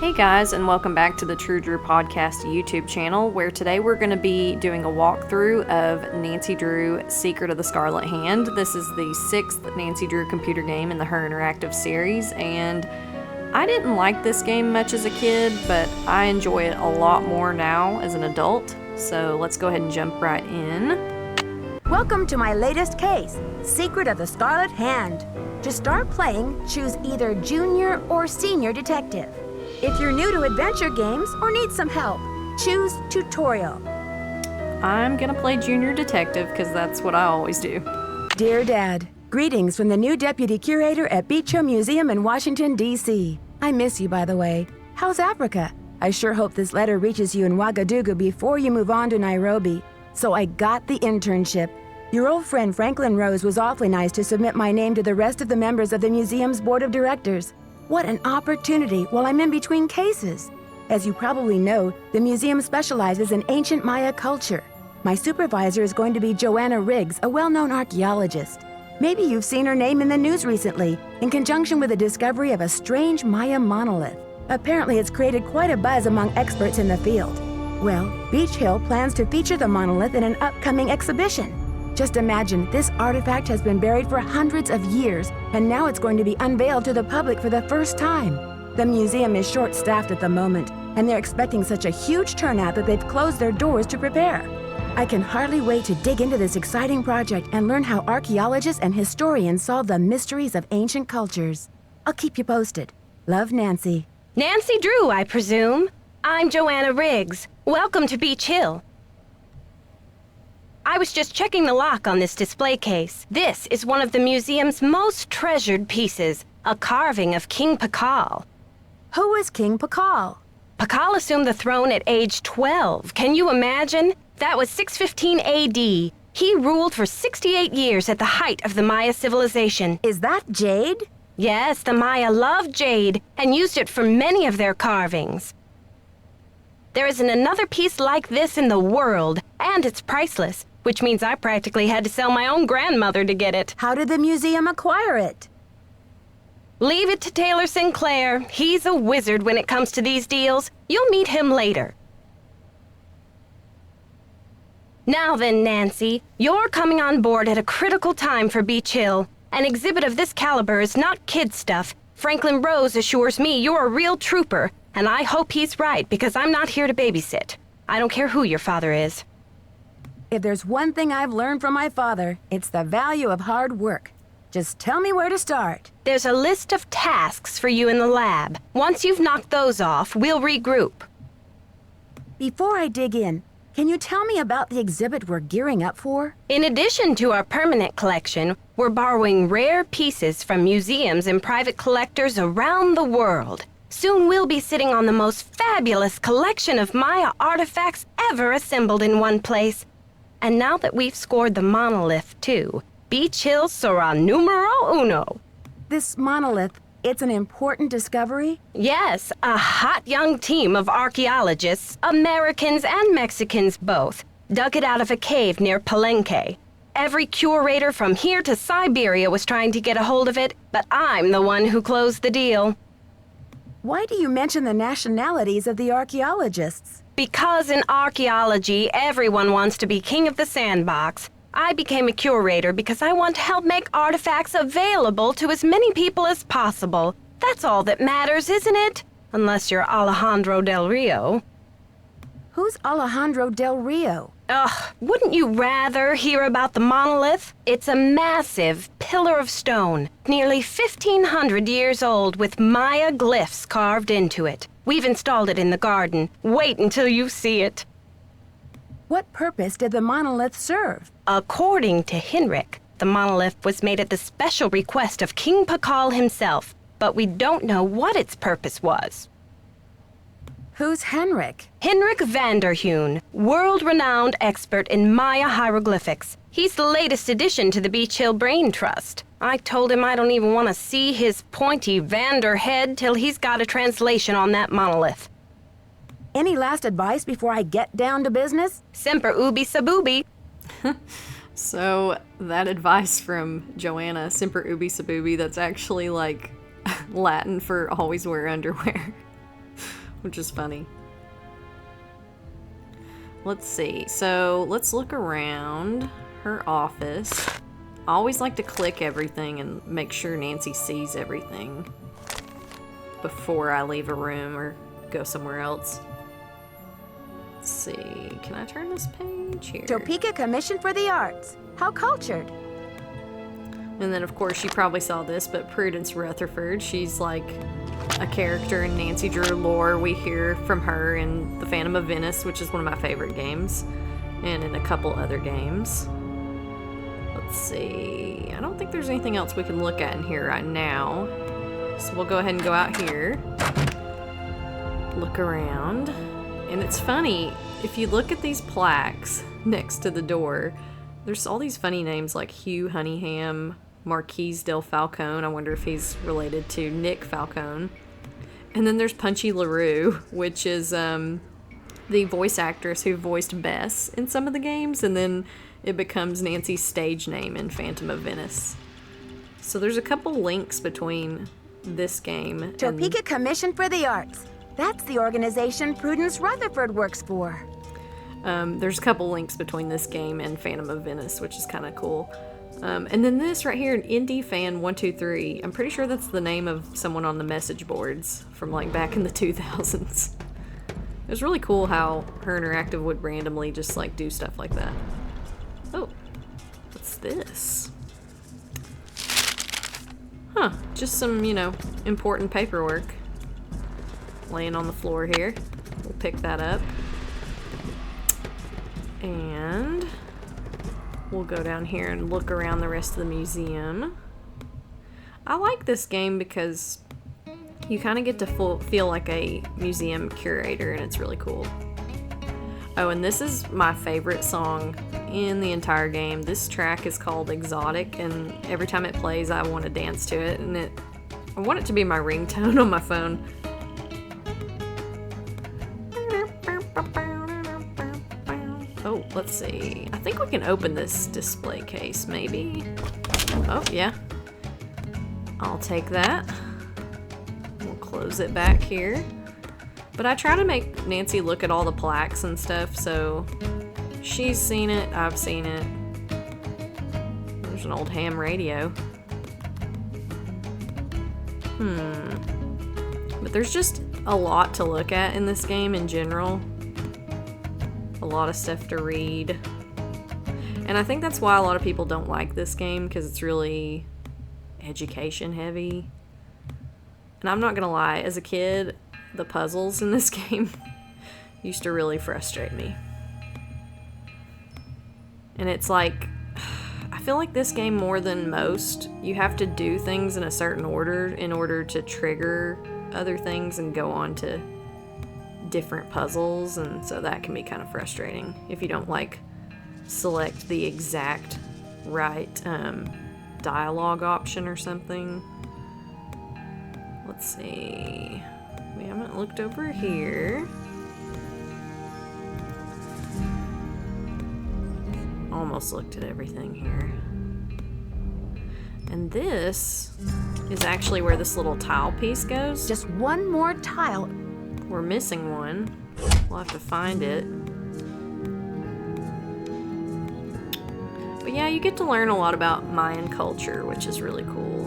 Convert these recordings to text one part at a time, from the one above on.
Hey guys, and welcome back to the True Drew Podcast YouTube channel, where today we're going to be doing a walkthrough of Nancy Drew Secret of the Scarlet Hand. This is the 6th Nancy Drew computer game in the HerInteractive series, and I didn't like this game much as a kid, but I enjoy it a lot more now as an adult, so let's go ahead and jump right in. Welcome to my latest case, Secret of the Scarlet Hand. To start playing, choose either Junior or Senior Detective. If you're new to adventure games or need some help, choose Tutorial. I'm gonna play Junior Detective because that's what I always do. Dear Dad, greetings from the new Deputy Curator at Beech Museum in Washington, D.C. I miss you, by the way. How's Africa? I sure hope this letter reaches you in Ouagadougou before you move on to Nairobi. So I got the internship. Your old friend Franklin Rose was awfully nice to submit my name to the rest of the members of the museum's board of directors. What an opportunity while I'm in between cases. As you probably know, the museum specializes in ancient Maya culture. My supervisor is going to be Joanna Riggs, a well-known archaeologist. Maybe you've seen her name in the news recently, in conjunction with the discovery of a strange Maya monolith. Apparently, it's created quite a buzz among experts in the field. Well, Beech Hill plans to feature the monolith in an upcoming exhibition. Just imagine, this artifact has been buried for hundreds of years, and now it's going to be unveiled to the public for the first time. The museum is short-staffed at the moment, and they're expecting such a huge turnout that they've closed their doors to prepare. I can hardly wait to dig into this exciting project and learn how archaeologists and historians solve the mysteries of ancient cultures. I'll keep you posted. Love, Nancy. Nancy Drew, I presume. I'm Joanna Riggs. Welcome to Beech Hill. I was just checking the lock on this display case. This is one of the museum's most treasured pieces, a carving of King Pakal. Who was King Pakal? Pakal assumed the throne at age 12. Can you imagine? That was 615 AD. He ruled for 68 years at the height of the Maya civilization. Is that jade? Yes, the Maya loved jade and used it for many of their carvings. There isn't another piece like this in the world, and it's priceless, which means I practically had to sell my own grandmother to get it. How did the museum acquire it? Leave it to Taylor Sinclair. He's a wizard when it comes to these deals. You'll meet him later. Now then, Nancy, you're coming on board at a critical time for Beech Hill. An exhibit of this caliber is not kid stuff. Franklin Rose assures me you're a real trooper, and I hope he's right because I'm not here to babysit. I don't care who your father is. If there's one thing I've learned from my father, it's the value of hard work. Just tell me where to start. There's a list of tasks for you in the lab. Once you've knocked those off, we'll regroup. Before I dig in, can you tell me about the exhibit we're gearing up for? In addition to our permanent collection, we're borrowing rare pieces from museums and private collectors around the world. Soon we'll be sitting on the most fabulous collection of Maya artifacts ever assembled in one place. And now that we've scored the monolith, too, Beech Hill sera numero uno. This monolith, it's an important discovery? Yes, a hot young team of archaeologists, Americans and Mexicans both, dug it out of a cave near Palenque. Every curator from here to Siberia was trying to get a hold of it, but I'm the one who closed the deal. Why do you mention the nationalities of the archaeologists? Because in archaeology, everyone wants to be king of the sandbox. I became a curator because I want to help make artifacts available to as many people as possible. That's all that matters, isn't it? Unless you're Alejandro del Rio. Who's Alejandro del Rio? Ugh, wouldn't you rather hear about the monolith? It's a massive pillar of stone, nearly 1,500 years old with Maya glyphs carved into it. We've installed it in the garden. Wait until you see it. What purpose did the monolith serve? According to Henrik, the monolith was made at the special request of King Pakal himself, but we don't know what its purpose was. Who's Henrik? Henrik Vanderheun, world-renowned expert in Maya hieroglyphics. He's the latest addition to the Beech Hill Brain Trust. I told him I don't even want to see his pointy Vander head till he's got a translation on that monolith. Any last advice before I get down to business? Semper ubi sabubi. So, that advice from Joanna, Semper ubi sabubi, that's actually like Latin for always wear underwear. which is funny. Let's see. So let's look around her office. I always like to click everything and make sure Nancy sees everything before I leave a room or go somewhere else. Let's see. Can I turn this page here? Topeka Commission for the Arts. How cultured. And then, of course, you probably saw this, but Prudence Rutherford, she's like a character in Nancy Drew lore. We hear from her in The Phantom of Venice, which is one of my favorite games, and in a couple other games. Let's see. I don't think there's anything else we can look at in here right now. So we'll go ahead and go out here. Look around. And it's funny, if you look at these plaques next to the door, there's all these funny names like Hugh Honeyham, Marquise del Falcone. I wonder if he's related to Nick Falcone. And then there's Punchy LaRue, which is the voice actress who voiced Bess in some of the games, and then it becomes Nancy's stage name in Phantom of Venice. So there's a couple links between this game and Topeka Commission for the Arts. That's the organization Prudence Rutherford works for. There's a couple links between this game and Phantom of Venice, which is kind of cool. And then this right here, Indie Fan 123. I'm pretty sure that's the name of someone on the message boards from like back in the 2000s. It was really cool how HerInteractive would randomly just like do stuff like that. Oh, what's this? Huh, just some, you know, important paperwork laying on the floor here. We'll pick that up. And we'll go down here and look around the rest of the museum. I like this game because you kind of get to feel like a museum curator, and it's really cool. Oh, and this is my favorite song in the entire game. This track is called Exotic, and every time it plays, I want to dance to it, and I want it to be my ringtone on my phone. Oh, let's see. I think we can open this display case, maybe. Oh, yeah. I'll take that. We'll close it back here. But I try to make Nancy look at all the plaques and stuff, so she's seen it, I've seen it. There's an old ham radio. But there's just a lot to look at in this game in general. A lot of stuff to read. And I think that's why a lot of people don't like this game, because it's really education heavy. And I'm not gonna lie, as a kid, the puzzles in this game used to really frustrate me. And it's like, I feel like this game more than most, you have to do things in a certain order in order to trigger other things and go on to different puzzles, and so that can be kind of frustrating if you don't like select the exact right dialogue option or something. Let's see. We haven't looked over here. Almost looked at everything here. And this is actually where this little tile piece goes. Just one more tile. We're missing one. We'll have to find it. But yeah, you get to learn a lot about Mayan culture, which is really cool.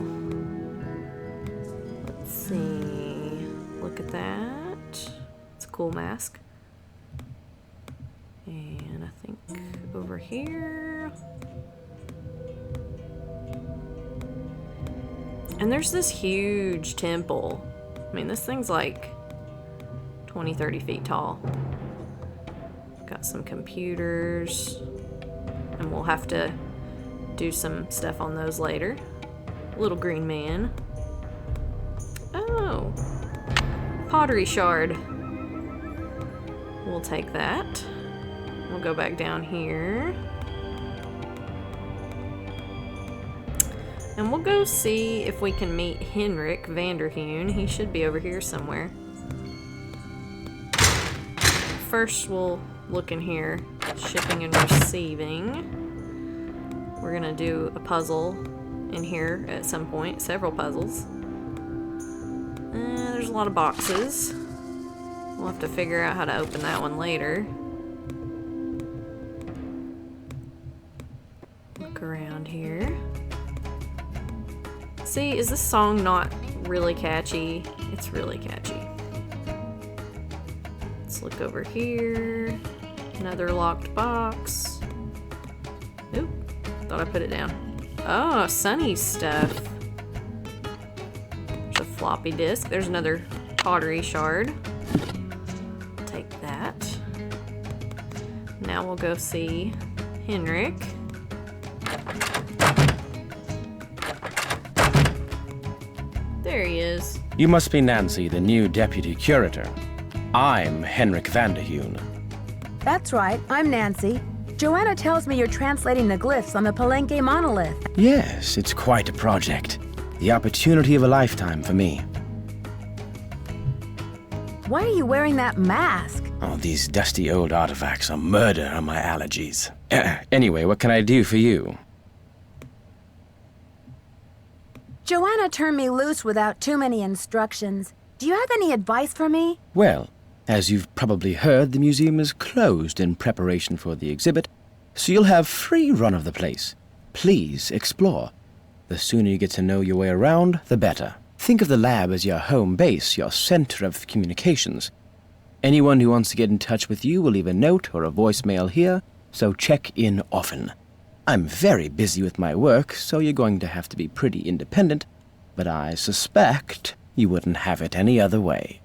Let's see. Look at that. It's a cool mask. And I think over here. And there's this huge temple. I mean, this thing's like 20, 30 feet tall. Got some computers, and we'll have to do some stuff on those later. Little green man. Oh, pottery shard. We'll take that. We'll go back down here. And we'll go see if we can meet Henrik Vanderheun. He should be over here somewhere. First, we'll look in here. Shipping and receiving. We're gonna do a puzzle in here at some point. Several puzzles. There's a lot of boxes. We'll have to figure out how to open that one later. Look around here. See, is this song not really catchy? It's really catchy. Let's look over here. Another locked box. Oop, thought I put it down. Oh, Sunny's stuff. There's a floppy disk. There's another pottery shard. Take that. Now we'll go see Henrik. There he is. You must be Nancy, the new deputy curator. I'm Henrik Vanderheun. That's right, I'm Nancy. Joanna tells me you're translating the glyphs on the Palenque monolith. Yes, it's quite a project. The opportunity of a lifetime for me. Why are you wearing that mask? Oh, these dusty old artifacts are murder on my allergies. Anyway, what can I do for you? Joanna turned me loose without too many instructions. Do you have any advice for me? Well, as you've probably heard, the museum is closed in preparation for the exhibit, so you'll have free run of the place. Please explore. The sooner you get to know your way around, the better. Think of the lab as your home base, your center of communications. Anyone who wants to get in touch with you will leave a note or a voicemail here, so check in often. I'm very busy with my work, so you're going to have to be pretty independent, but I suspect you wouldn't have it any other way.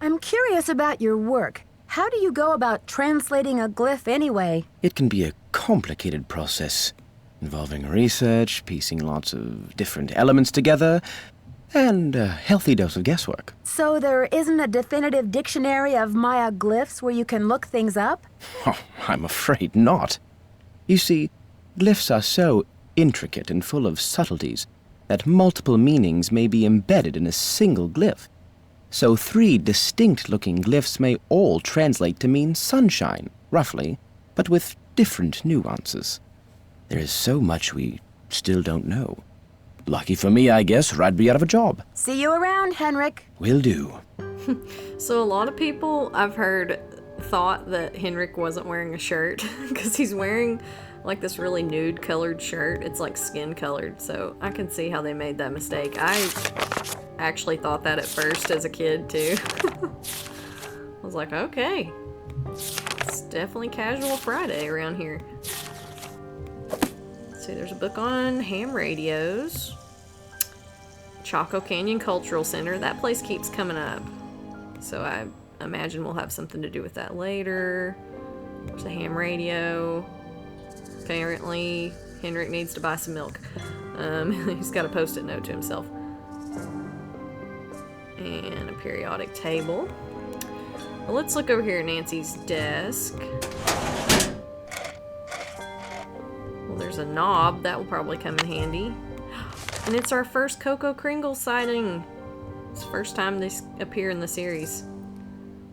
I'm curious about your work. How do you go about translating a glyph anyway? It can be a complicated process, involving research, piecing lots of different elements together, and a healthy dose of guesswork. So there isn't a definitive dictionary of Maya glyphs where you can look things up? Oh, I'm afraid not. You see, glyphs are so intricate and full of subtleties that multiple meanings may be embedded in a single glyph. So 3 distinct-looking glyphs may all translate to mean sunshine, roughly, but with different nuances. There is so much we still don't know. Lucky for me, I guess, or I'd be out of a job. See you around, Henrik. Will do. So a lot of people I've heard thought that Henrik wasn't wearing a shirt because he's wearing like this really nude colored shirt. It's like skin colored, so I can see how they made that mistake. I actually thought that at first as a kid too. I was like, okay, it's definitely casual Friday around here. Let's see, there's a book on ham radios. Chaco Canyon Cultural Center. That place keeps coming up, so I imagine we'll have something to do with that later. There's a ham radio. Apparently, Henrik needs to buy some milk. He's got a post-it note to himself. And a periodic table. Well, let's look over here at Nancy's desk. Well, there's a knob. That will probably come in handy. And it's our first Coco Kringle sighting. It's the first time they appear in the series.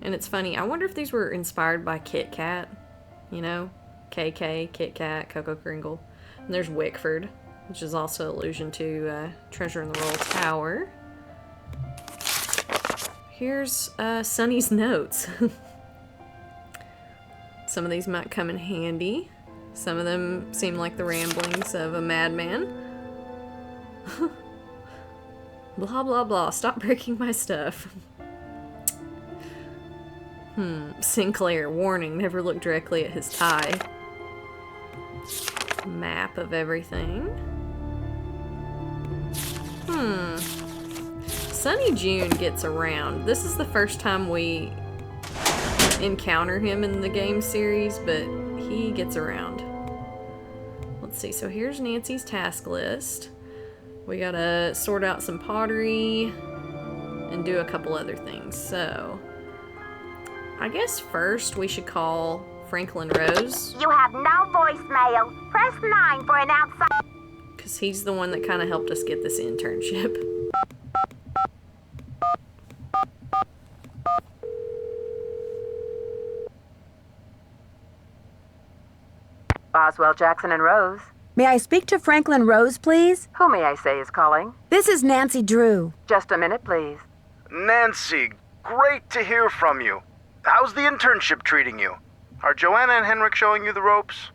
And it's funny, I wonder if these were inspired by Kit Kat. You know? KK, Kit Kat, Coco Kringle. And there's Wickford, which is also an allusion to Treasure in the Royal Tower. Here's Sunny's notes. Some of these might come in handy. Some of them seem like the ramblings of a madman. Blah, blah, blah. Stop breaking my stuff. Sinclair, warning, never look directly at his tie. Map of everything. Sunny June gets around. This is the first time we encounter him in the game series, but he gets around. Let's see, so here's Nancy's task list. We gotta sort out some pottery and do a couple other things. So, I guess first we should call Franklin Rose. You have no voicemail. Press 9 for an outside. Because he's the one that kind of helped us get this internship. Boswell, Jackson, and Rose. May I speak to Franklin Rose, please? Who may I say is calling? This is Nancy Drew. Just a minute, please. Nancy, great to hear from you. How's the internship treating you? Are Joanna and Henrik showing you the ropes?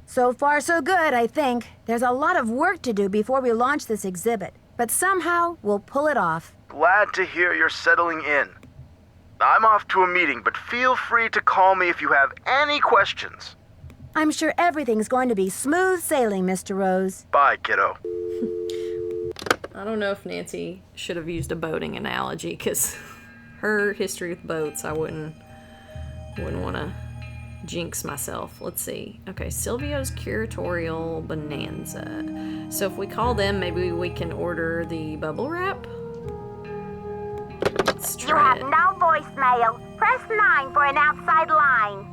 So far, so good, I think. There's a lot of work to do before we launch this exhibit, but somehow we'll pull it off. Glad to hear you're settling in. I'm off to a meeting, but feel free to call me if you have any questions. I'm sure everything's going to be smooth sailing, Mr. Rose. Bye, kiddo. I don't know if Nancy should have used a boating analogy, because her history with boats, I wouldn't want to jinx myself. Let's see. Okay, Silvio's curatorial bonanza. So if we call them, maybe we can order the bubble wrap. Let's You try have it. no voicemail. Press 9 for an outside line.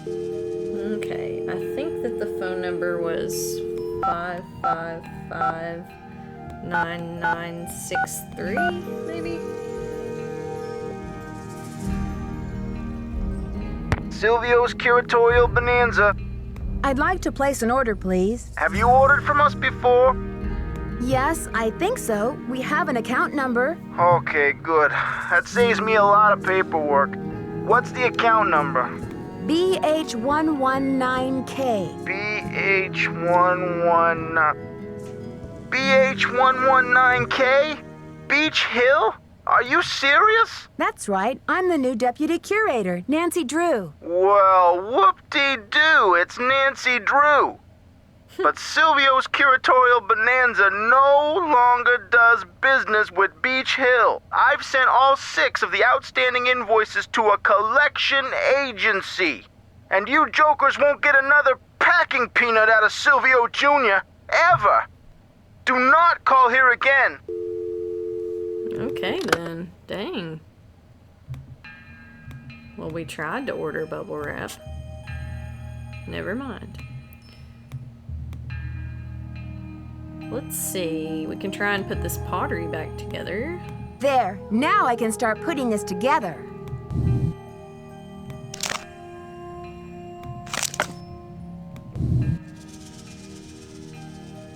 Okay, I think that the phone number was 555-9963, maybe? Silvio's curatorial bonanza. I'd like to place an order, please. Have you ordered from us before? Yes, I think so. We have an account number. Okay, good. That saves me a lot of paperwork. What's the account number? BH119K. BH119K? Beech Hill? Are you serious? That's right. I'm the new deputy curator, Nancy Drew. Well, whoop-de-doo, it's Nancy Drew. But Silvio's curatorial bonanza no longer does business with Beech Hill. I've sent all 6 of the outstanding invoices to a collection agency. And you jokers won't get another packing peanut out of Silvio Jr. ever. Do not call here again. Okay then. Dang. Well, we tried to order bubble wrap. Never mind. Let's see. We can try and put this pottery back together. There. Now I can start putting this together.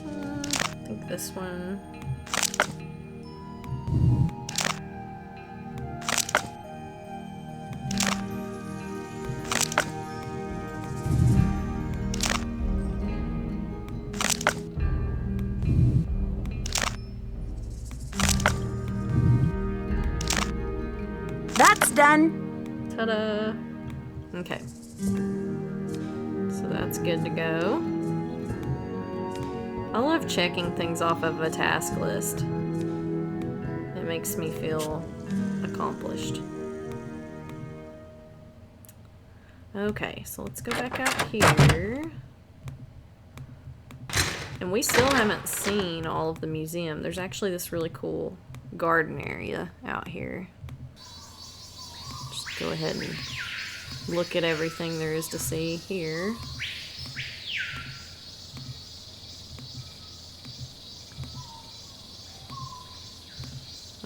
I think this one. That's done. Ta-da! Okay. So that's good to go. I love checking things off of a task list. It makes me feel accomplished. Okay, so let's go back out here. And we still haven't seen all of the museum. There's actually this really cool garden area out here. Just go ahead and look at everything there is to see here.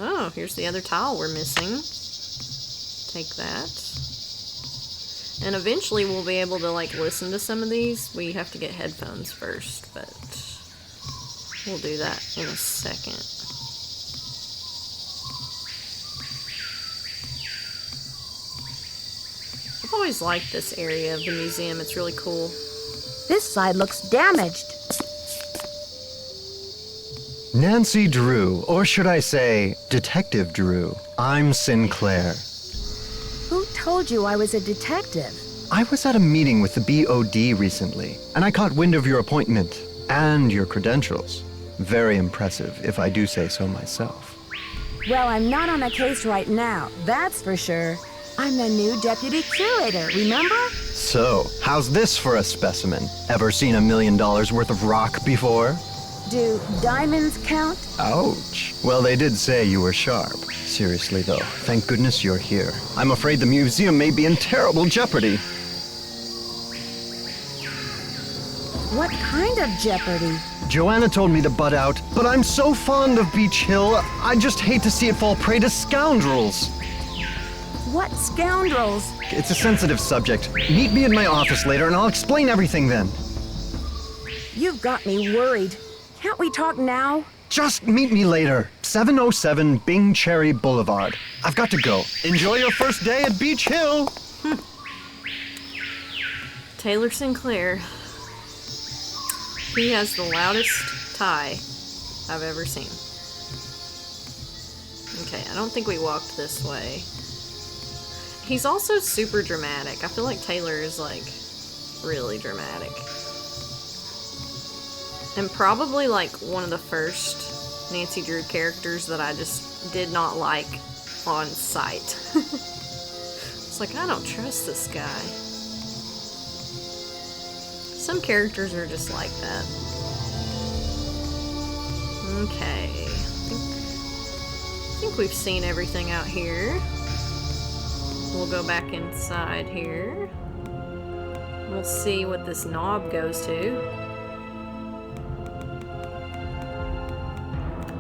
Oh, here's the other tile we're missing. Take that. And eventually we'll be able to like listen to some of these. We have to get headphones first, but we'll do that in a second. I've always liked this area of the museum. It's really cool. This side looks damaged. Nancy Drew, or should I say, Detective Drew. I'm Sinclair. Who told you I was a detective? I was at a meeting with the BOD recently, and I caught wind of your appointment and your credentials. Very impressive, if I do say so myself. Well, I'm not on a case right now, that's for sure. I'm the new deputy curator, remember? So, how's this for a specimen? Ever seen $1 million worth of rock before? Do diamonds count? Ouch. Well, they did say you were sharp. Seriously, though, thank goodness you're here. I'm afraid the museum may be in terrible jeopardy. What kind of jeopardy? Joanna told me to butt out, but I'm so fond of Beech Hill, I just hate to see it fall prey to scoundrels. What scoundrels? It's a sensitive subject. Meet me in my office later and I'll explain everything then. You've got me worried. Can't we talk now? Just meet me later. 707 Bing Cherry Boulevard. I've got to go. Enjoy your first day at Beech Hill. Taylor Sinclair. He has the loudest tie I've ever seen. Okay, I don't think we walked this way. He's also super dramatic. I feel like Taylor is, like, really dramatic. And probably, like, one of the first Nancy Drew characters that I just did not like on sight. It's like, I don't trust this guy. Some characters are just like that. Okay. I think we've seen everything out here. We'll go back inside here. We'll see what this knob goes to.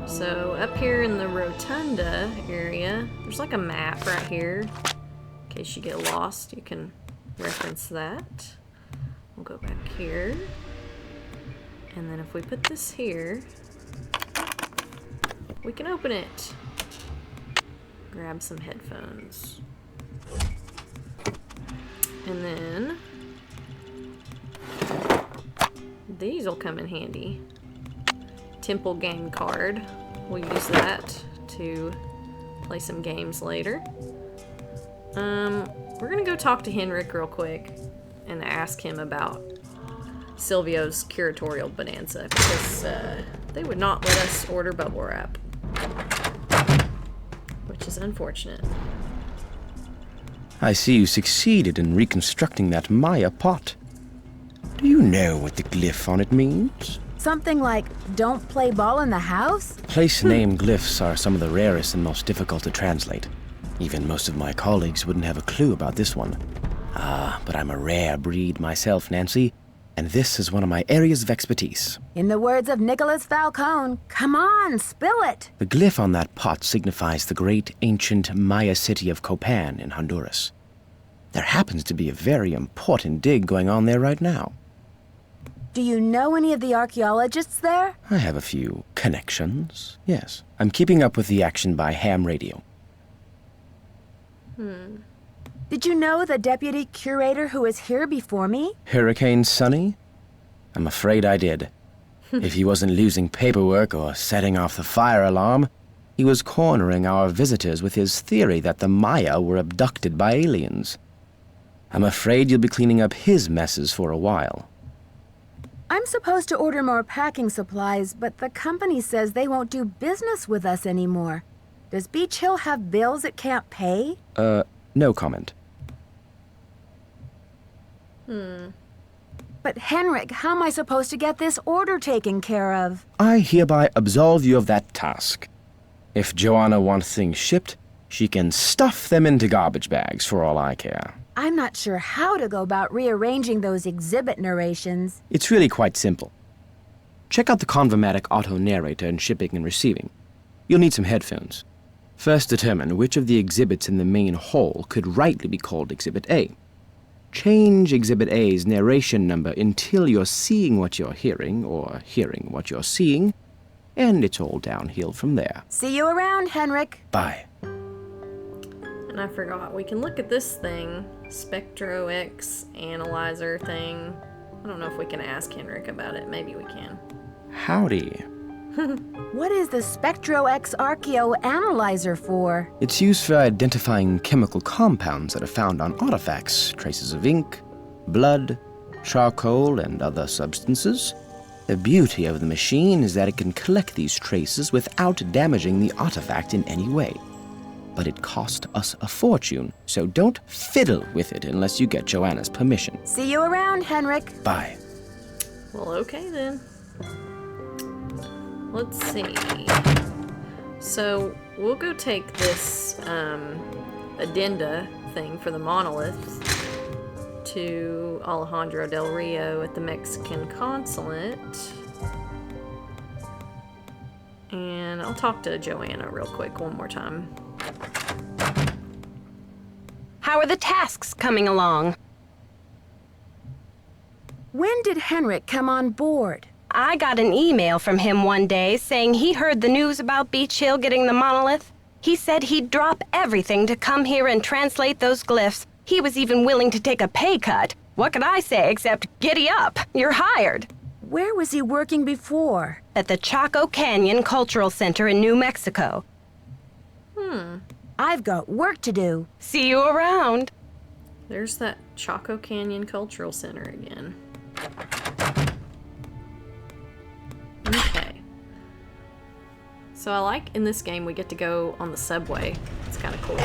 So up here in the rotunda area, there's like a map right here. In case you get lost, you can reference that. We'll go back here. And then if we put this here, we can open it. Grab some headphones. And then these will come in handy. Temple game card. We'll use that to play some games later. We're gonna go talk to Henrik real quick and ask him about Silvio's curatorial bonanza, because they would not let us order bubble wrap, which is unfortunate. I see you succeeded in reconstructing that Maya pot. Do you know what the glyph on it means? Something like, don't play ball in the house? Place name glyphs are some of the rarest and most difficult to translate. Even most of my colleagues wouldn't have a clue about this one. But I'm a rare breed myself, Nancy, and this is one of my areas of expertise. In the words of Nicholas Falcone, come on, spill it! The glyph on that pot signifies the great ancient Maya city of Copan in Honduras. There happens to be a very important dig going on there right now. Do you know any of the archaeologists there? I have a few connections, yes. I'm keeping up with the action by ham radio. Did you know the deputy curator who was here before me? Hurricane Sunny? I'm afraid I did. If he wasn't losing paperwork or setting off the fire alarm, he was cornering our visitors with his theory that the Maya were abducted by aliens. I'm afraid you'll be cleaning up his messes for a while. I'm supposed to order more packing supplies, but the company says they won't do business with us anymore. Does Beech Hill have bills it can't pay? No comment. But Henrik, how am I supposed to get this order taken care of? I hereby absolve you of that task. If Joanna wants things shipped, she can stuff them into garbage bags for all I care. I'm not sure how to go about rearranging those exhibit narrations. It's really quite simple. Check out the Convermatic auto-narrator in shipping and receiving. You'll need some headphones. First determine which of the exhibits in the main hall could rightly be called Exhibit A. Change Exhibit A's narration number until you're seeing what you're hearing, or hearing what you're seeing, and it's all downhill from there. See you around, Henrik. Bye. And I forgot, we can look at this thing, SpectroX analyzer thing. I don't know if we can ask Henrik about it. Maybe we can. Howdy. What is the SpectroX Archeo Analyzer for? It's used for identifying chemical compounds that are found on artifacts, traces of ink, blood, charcoal, and other substances. The beauty of the machine is that it can collect these traces without damaging the artifact in any way. But it cost us a fortune, so don't fiddle with it unless you get Joanna's permission. See you around, Henrik. Bye. Well, okay then. Let's see. So we'll go take this Addenda thing for the monoliths to Alejandro del Rio at the Mexican consulate. And I'll talk to Joanna real quick one more time. How are the tasks coming along? When did Henrik come on board? I got an email from him one day saying he heard the news about Beech Hill getting the monolith. He said he'd drop everything to come here and translate those glyphs. He was even willing to take a pay cut. What could I say except giddy up? You're hired. Where was he working before? At the Chaco Canyon Cultural Center in New Mexico. I've got work to do. See you around. There's that Chaco Canyon Cultural Center again. Okay. So I like in this game we get to go on the subway. It's kind of cool.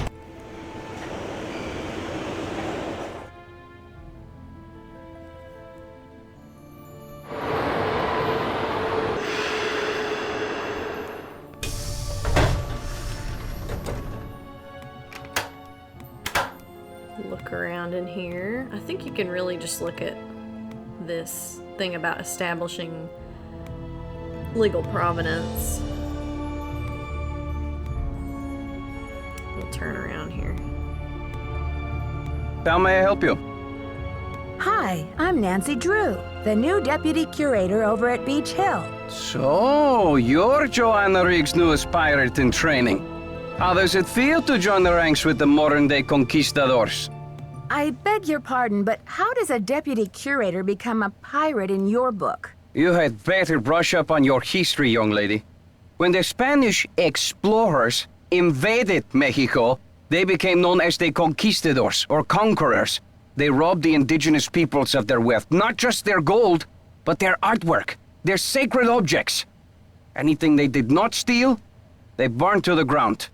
Look around in here. I think you can really just look at this thing about establishing legal provenance. We'll turn around here. How may I help you? Hi, I'm Nancy Drew, the new deputy curator over at Beech Hill. So, you're Joanna Riggs' newest pirate in training. How does it feel to join the ranks with the modern-day conquistadors? I beg your pardon, but how does a deputy curator become a pirate in your book? You had better brush up on your history, young lady. When the Spanish explorers invaded Mexico, they became known as the conquistadors, or conquerors. They robbed the indigenous peoples of their wealth, not just their gold, but their artwork, their sacred objects. Anything they did not steal, they burned to the ground.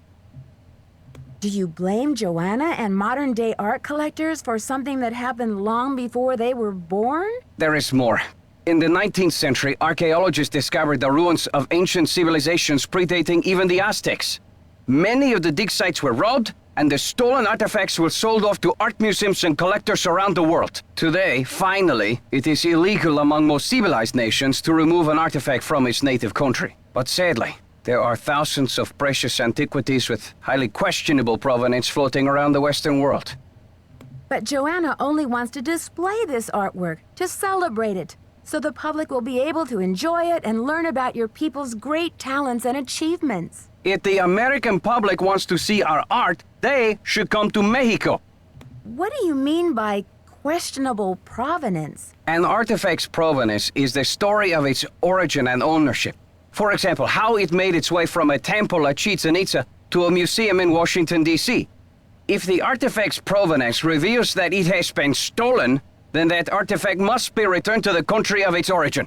Do you blame Joanna and modern-day art collectors for something that happened long before they were born? There is more. In the 19th century, archaeologists discovered the ruins of ancient civilizations predating even the Aztecs. Many of the dig sites were robbed, and the stolen artifacts were sold off to art museums and collectors around the world. Today, finally, it is illegal among most civilized nations to remove an artifact from its native country. But sadly, there are thousands of precious antiquities with highly questionable provenance floating around the Western world. But Joanna only wants to display this artwork, to celebrate it, so the public will be able to enjoy it and learn about your people's great talents and achievements. If the American public wants to see our art, they should come to Mexico. What do you mean by questionable provenance? An artifact's provenance is the story of its origin and ownership. For example, how it made its way from a temple at Chichen Itza to a museum in Washington, D.C. If the artifact's provenance reveals that it has been stolen, then that artifact must be returned to the country of its origin.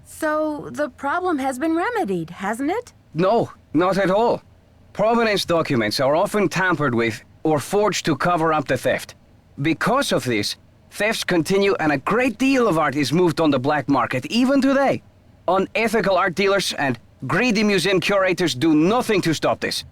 So the problem has been remedied, hasn't it? No, not at all. Provenance documents are often tampered with or forged to cover up the theft. Because of this, thefts continue and a great deal of art is moved on the black market, even today. Unethical art dealers and greedy museum curators do nothing to stop this.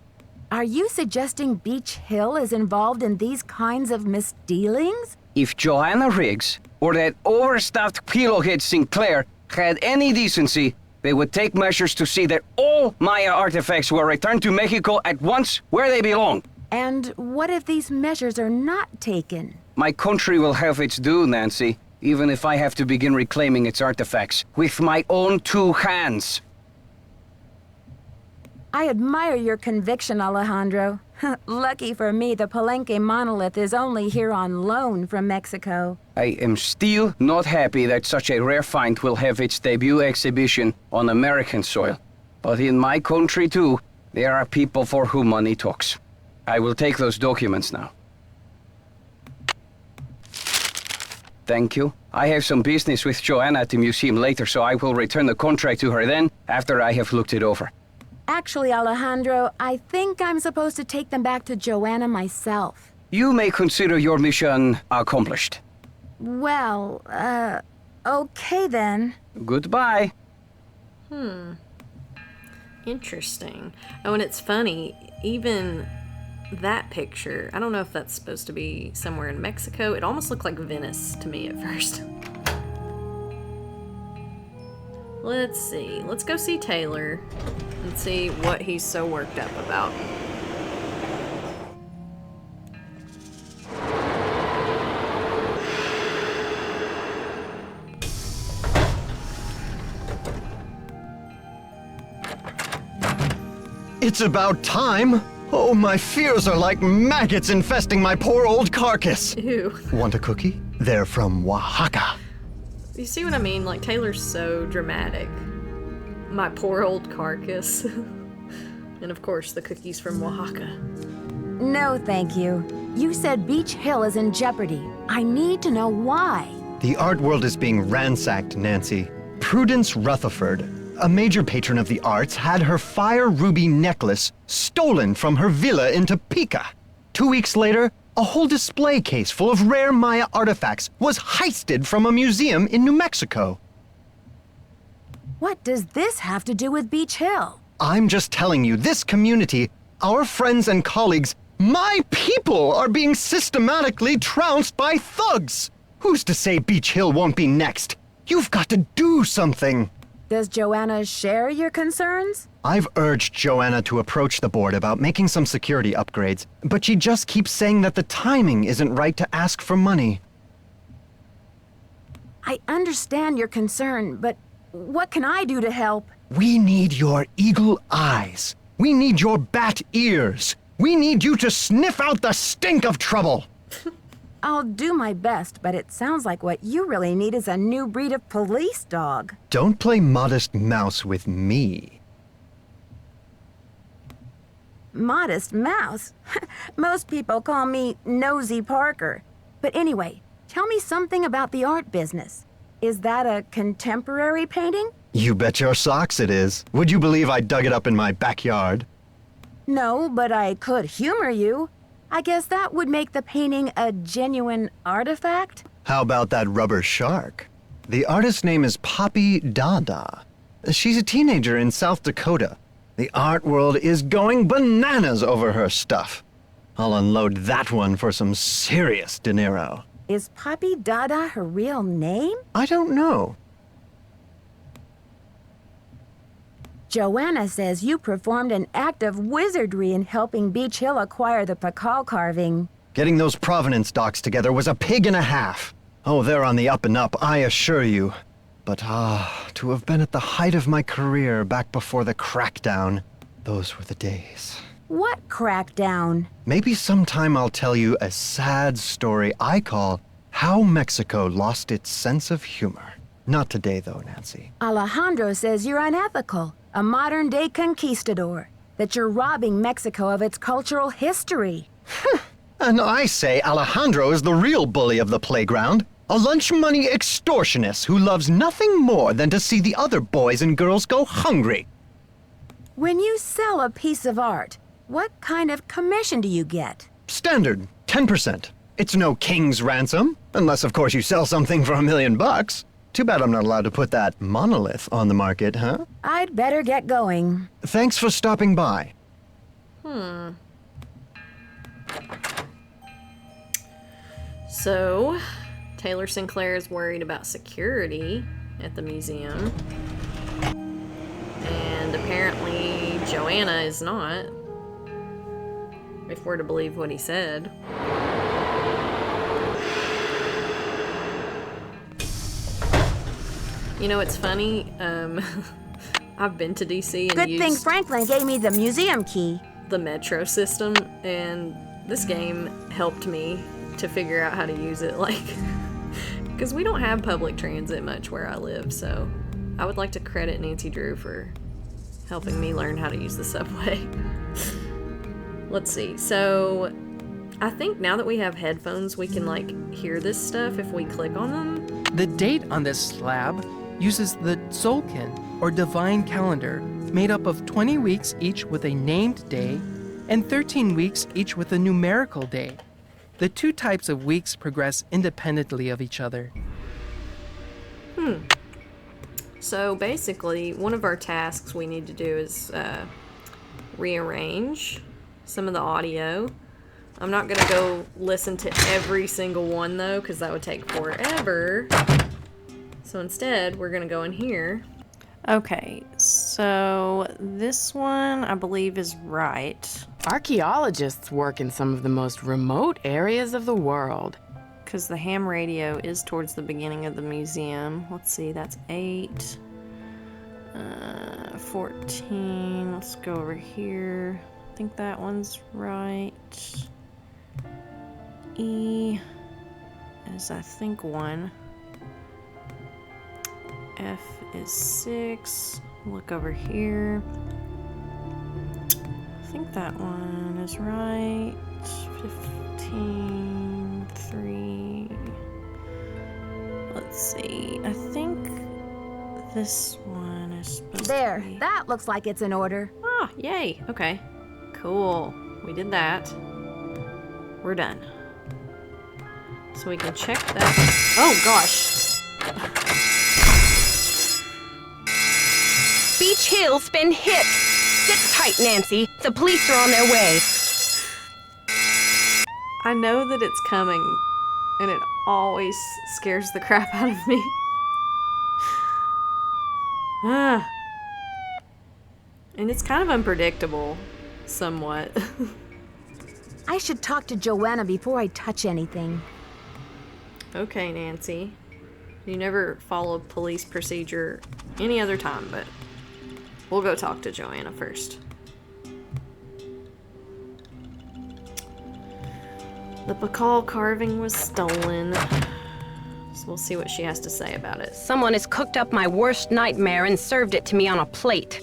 Are you suggesting Beech Hill is involved in these kinds of misdealings? If Joanna Riggs or that overstuffed pillowhead Sinclair had any decency, they would take measures to see that all Maya artifacts were returned to Mexico at once where they belong. And what if these measures are not taken? My country will have its due, Nancy, even if I have to begin reclaiming its artifacts with my own two hands. I admire your conviction, Alejandro. Lucky for me, the Palenque monolith is only here on loan from Mexico. I am still not happy that such a rare find will have its debut exhibition on American soil. But in my country, too, there are people for whom money talks. I will take those documents now. Thank you. I have some business with Joanna at the museum later, so I will return the contract to her then, after I have looked it over. Actually, Alejandro, I think I'm supposed to take them back to Joanna myself. You may consider your mission accomplished. Well, okay then. Goodbye. Interesting. Oh, and it's funny, even that picture, I don't know if that's supposed to be somewhere in Mexico. It almost looked like Venice to me at first. Let's see. Let's go see Taylor and see what he's so worked up about. It's about time. Oh, my fears are like maggots infesting my poor old carcass. Ew. Want a cookie? They're from Oaxaca. You see what I mean? Like, Taylor's so dramatic. My poor old carcass. And of course, the cookies from Oaxaca. No, thank you. You said Beech Hill is in jeopardy. I need to know why. The art world is being ransacked, Nancy. Prudence Rutherford, a major patron of the arts, had her fire ruby necklace stolen from her villa in Topeka. 2 weeks later, a whole display case full of rare Maya artifacts was heisted from a museum in New Mexico. What does this have to do with Beech Hill? I'm just telling you, this community, our friends and colleagues, my people are being systematically trounced by thugs. Who's to say Beech Hill won't be next? You've got to do something. Does Joanna share your concerns? I've urged Joanna to approach the board about making some security upgrades, but she just keeps saying that the timing isn't right to ask for money. I understand your concern, but what can I do to help? We need your eagle eyes. We need your bat ears. We need you to sniff out the stink of trouble. I'll do my best, but it sounds like what you really need is a new breed of police dog. Don't play modest mouse with me. Modest mouse? Most people call me Nosy Parker. But anyway, tell me something about the art business. Is that a contemporary painting? You bet your socks it is. Would you believe I dug it up in my backyard? No, but I could humor you. I guess that would make the painting a genuine artifact? How about that rubber shark? The artist's name is Poppy Dada. She's a teenager in South Dakota. The art world is going bananas over her stuff. I'll unload that one for some serious dinero. Is Poppy Dada her real name? I don't know. Joanna says you performed an act of wizardry in helping Beech Hill acquire the Pakal carving. Getting those provenance docs together was a pig and a half. Oh, they're on the up and up, I assure you. But to have been at the height of my career back before the crackdown, those were the days. What crackdown? Maybe sometime I'll tell you a sad story I call How Mexico Lost Its Sense of Humor. Not today, though, Nancy. Alejandro says you're unethical, a modern-day conquistador, that you're robbing Mexico of its cultural history. And I say Alejandro is the real bully of the playground, a lunch money extortionist who loves nothing more than to see the other boys and girls go hungry. When you sell a piece of art, what kind of commission do you get? Standard, 10%. It's no king's ransom, unless of course you sell something for $1 million. Too bad I'm not allowed to put that monolith on the market, huh? I'd better get going. Thanks for stopping by. So, Taylor Sinclair is worried about security at the museum. And apparently Joanna is not, if we're to believe what he said. You know, it's funny, I've been to DC and Good used thing Franklin gave me the museum key. the metro system, and this game helped me to figure out how to use it, like, because we don't have public transit much where I live, so I would like to credit Nancy Drew for helping me learn how to use the subway. Let's see, so I think now that we have headphones, we can, like, hear this stuff if we click on them. The date on this slab uses the Tzolk'in, or divine calendar, made up of 20 weeks each with a named day, and 13 weeks each with a numerical day. The two types of weeks progress independently of each other. So basically, one of our tasks we need to do is rearrange some of the audio. I'm not gonna go listen to every single one though, because that would take forever. So instead, we're gonna go in here. Okay, so this one I believe is right. Archaeologists work in some of the most remote areas of the world. Because the ham radio is towards the beginning of the museum. Let's see, that's 8. 14. Let's go over here. I think that one's right. E is, I think, 1. F is 6. Look over here. I think that one is right. 15, 3. Let's see. I think this one is supposed There, to be... that looks like it's in order. Ah, yay. Okay. Cool. We did that. We're done. So we can check that. Oh, gosh. Beech Hill's been hit. Sit tight, Nancy. The police are on their way. I know that it's coming, and it always scares the crap out of me. Ah. And it's kind of unpredictable, somewhat. I should talk to Joanna before I touch anything. Okay, Nancy. You never follow police procedure any other time, but we'll go talk to Joanna first. The Pakal carving was stolen. So we'll see what she has to say about it. Someone has cooked up my worst nightmare and served it to me on a plate.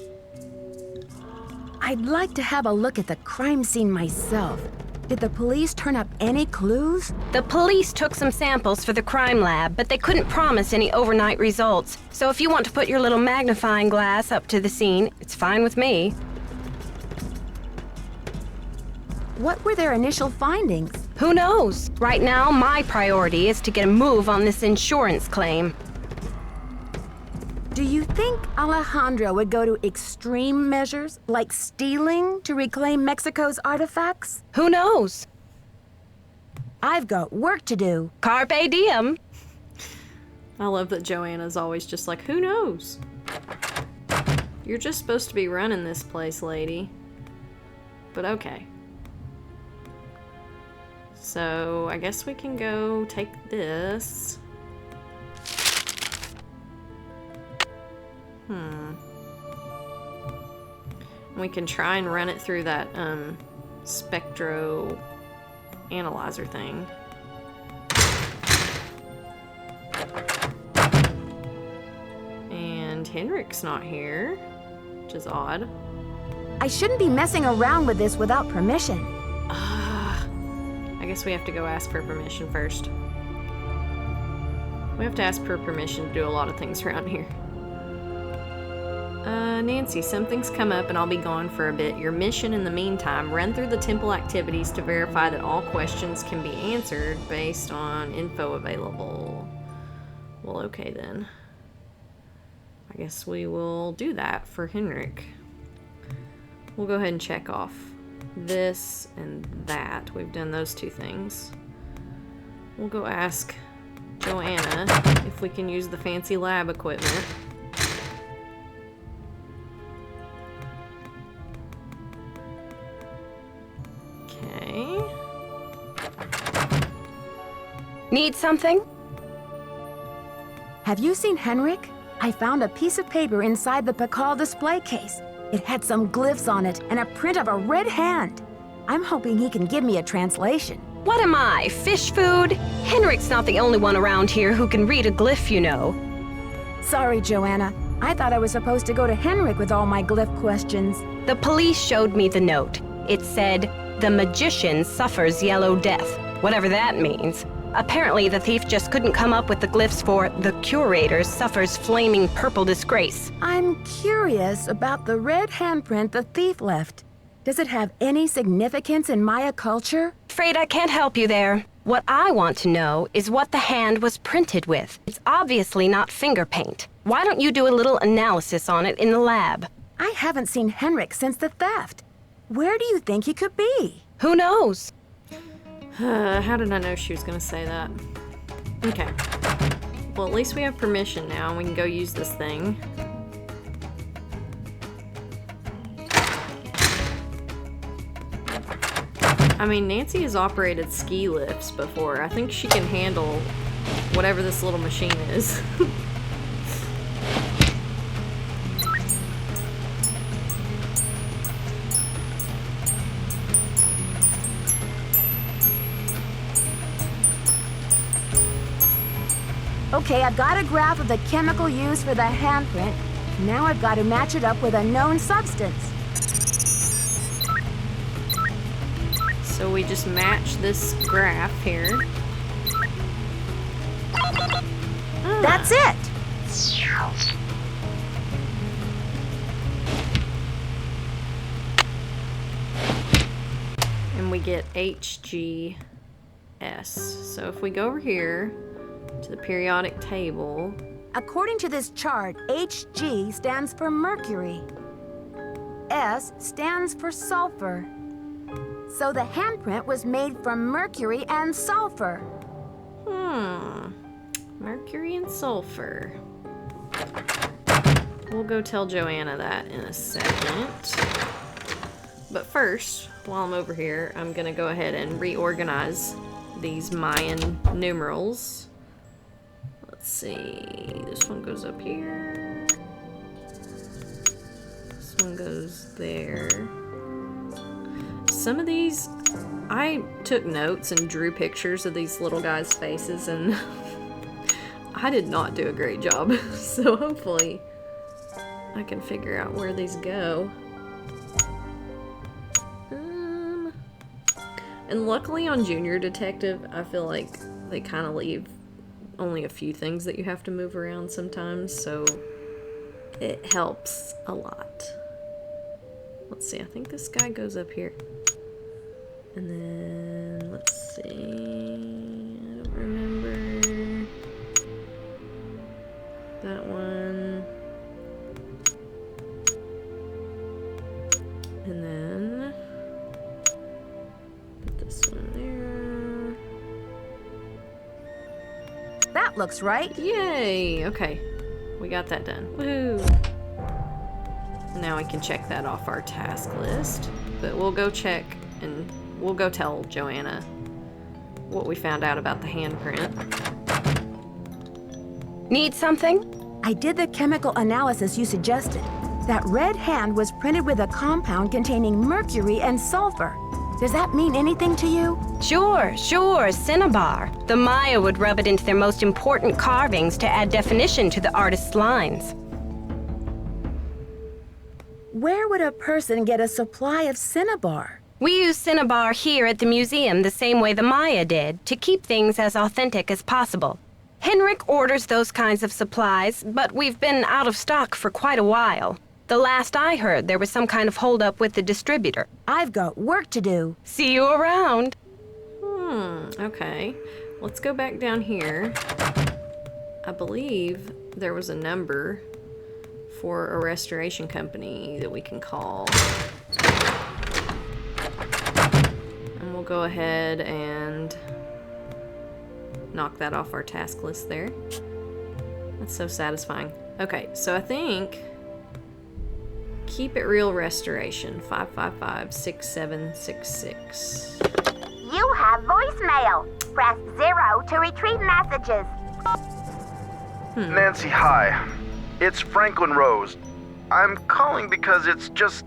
I'd like to have a look at the crime scene myself. Did the police turn up any clues? The police took some samples for the crime lab, but they couldn't promise any overnight results. So if you want to put your little magnifying glass up to the scene, it's fine with me. What were their initial findings? Who knows? Right now, my priority is to get a move on this insurance claim. Do you think Alejandro would go to extreme measures, like stealing, to reclaim Mexico's artifacts? Who knows? I've got work to do. Carpe diem. I love that Joanna's always just like, who knows? You're just supposed to be running this place, lady. But okay. So, I guess we can go take this. We can try and run it through that, spectro analyzer thing. And Henrik's not here, which is odd. I shouldn't be messing around with this without permission. I guess we have to go ask for permission first. We have to ask for permission to do a lot of things around here. Nancy, something's come up and I'll be gone for a bit. Your mission in the meantime, run through the temple activities to verify that all questions can be answered based on info available. Well, okay then. I guess we will do that for Henrik. We'll go ahead and check off this and that. We've done those two things. We'll go ask Joanna if we can use the fancy lab equipment. Okay. Need something? Have you seen Henrik? I found a piece of paper inside the Pakal display case. It had some glyphs on it and a print of a red hand. I'm hoping he can give me a translation. What am I, fish food? Henrik's not the only one around here who can read a glyph, you know. Sorry, Joanna. I thought I was supposed to go to Henrik with all my glyph questions. The police showed me the note. It said, "The magician suffers yellow death," whatever that means. Apparently, the thief just couldn't come up with the glyphs for "the curator suffers flaming purple disgrace." I'm curious about the red handprint the thief left. Does it have any significance in Maya culture? Afraid I can't help you there. What I want to know is what the hand was printed with. It's obviously not finger paint. Why don't you do a little analysis on it in the lab? I haven't seen Henrik since the theft. Where do you think he could be? Who knows? How did I know she was going to say that? Okay. Well, at least we have permission now, and we can go use this thing. I mean, Nancy has operated ski lifts before. I think she can handle whatever this little machine is. Okay, I've got a graph of the chemical used for the handprint. Now I've got to match it up with a known substance. So we just match this graph here. That's it! And we get HGS. So if we go over here to the periodic table. According to this chart, Hg stands for mercury. S stands for sulfur. So the handprint was made from mercury and sulfur. Mercury and sulfur. We'll go tell Joanna that in a second. But first, while I'm over here, I'm gonna go ahead and reorganize these Mayan numerals. Let's see, this one goes up here. This one goes there. Some of these, I took notes and drew pictures of these little guys' faces, and I did not do a great job. So hopefully I can figure out where these go. And luckily on Junior Detective, I feel like they kind of leave only a few things that you have to move around sometimes, so it helps a lot. Let's see, I think this guy goes up here. And then, let's see, I don't remember that one. And then put this one there. That looks right. Yay! Okay, we got that done. Woohoo! Now we can check that off our task list. But we'll go check and we'll go tell Joanna what we found out about the handprint. Need something? I did the chemical analysis you suggested. That red hand was printed with a compound containing mercury and sulfur. Does that mean anything to you? Sure, cinnabar. The Maya would rub it into their most important carvings to add definition to the artist's lines. Where would a person get a supply of cinnabar? We use cinnabar here at the museum the same way the Maya did, to keep things as authentic as possible. Henrik orders those kinds of supplies, but we've been out of stock for quite a while. The last I heard, there was some kind of holdup with the distributor. I've got work to do. See you around. Okay. Let's go back down here. I believe there was a number for a restoration company that we can call. And we'll go ahead and knock that off our task list there. That's so satisfying. Okay, so I think Keep It Real Restoration, 555-6766. You have voicemail. Press 0 to retrieve messages. Nancy, hi. It's Franklin Rose. I'm calling because it's just...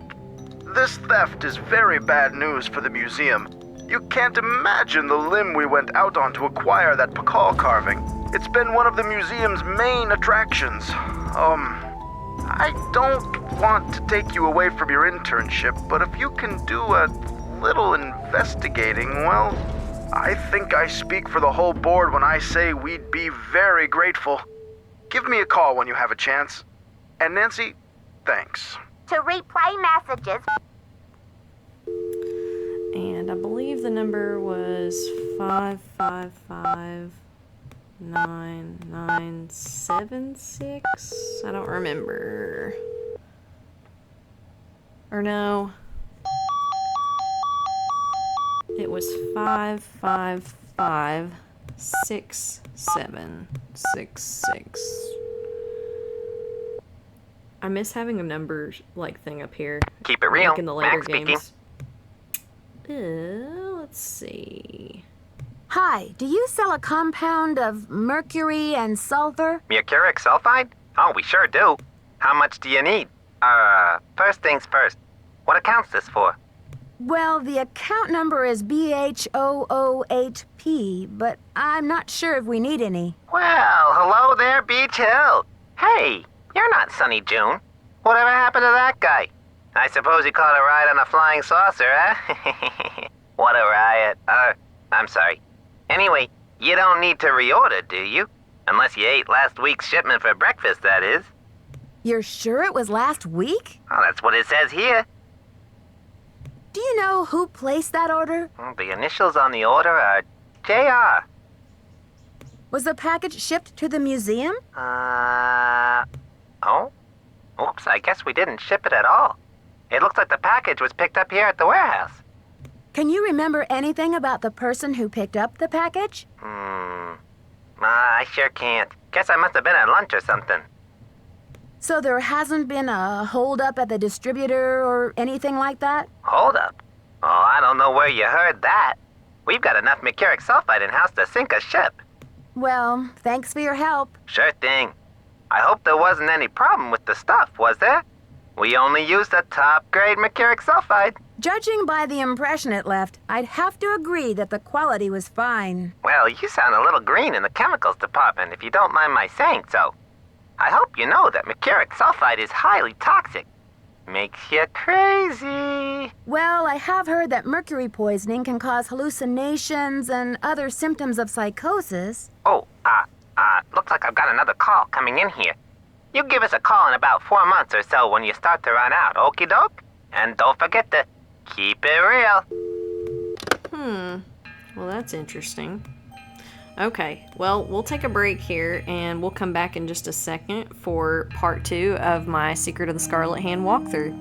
this theft is very bad news for the museum. You can't imagine the limb we went out on to acquire that Pakal carving. It's been one of the museum's main attractions. I don't want to take you away from your internship, but if you can do a little investigating, well, I think I speak for the whole board when I say we'd be very grateful. Give me a call when you have a chance. And Nancy, thanks. To replay messages. And I believe the number was 555-9976. I don't remember. Or no. It was 555-6766. I miss having a number like thing up here. Keep it real. Like in the later Max speaking. games. Let's see. Hi, do you sell a compound of mercury and sulfur? Mercuric sulfide? Oh, we sure do. How much do you need? First things first. What account's this for? Well, the account number is BH008P, but I'm not sure if we need any. Well, hello there, Beech Hill. Hey, you're not Sunny June. Whatever happened to that guy? I suppose he caught a ride on a flying saucer, huh? What a riot. I'm sorry. Anyway, you don't need to reorder, do you? Unless you ate last week's shipment for breakfast, that is. You're sure it was last week? Well, that's what it says here. Do you know who placed that order? The initials on the order are JR. Was the package shipped to the museum? Oh? Oops, I guess we didn't ship it at all. It looks like the package was picked up here at the warehouse. Can you remember anything about the person who picked up the package? I sure can't. Guess I must have been at lunch or something. So there hasn't been a hold-up at the distributor or anything like that? Hold up. Oh, I don't know where you heard that. We've got enough mercuric sulfide in-house to sink a ship. Well, thanks for your help. Sure thing. I hope there wasn't any problem with the stuff, was there? We only used a top-grade mercuric sulfide. Judging by the impression it left, I'd have to agree that the quality was fine. Well, you sound a little green in the chemicals department, if you don't mind my saying so. I hope you know that mercuric sulfide is highly toxic. Makes you crazy. Well, I have heard that mercury poisoning can cause hallucinations and other symptoms of psychosis. Oh, looks like I've got another call coming in here. You give us a call in about 4 months or so when you start to run out, okie doke? And don't forget to keep it real. Well, that's interesting. Okay, well, we'll take a break here, and we'll come back in just a second for part 2 of my Secret of the Scarlet Hand walkthrough.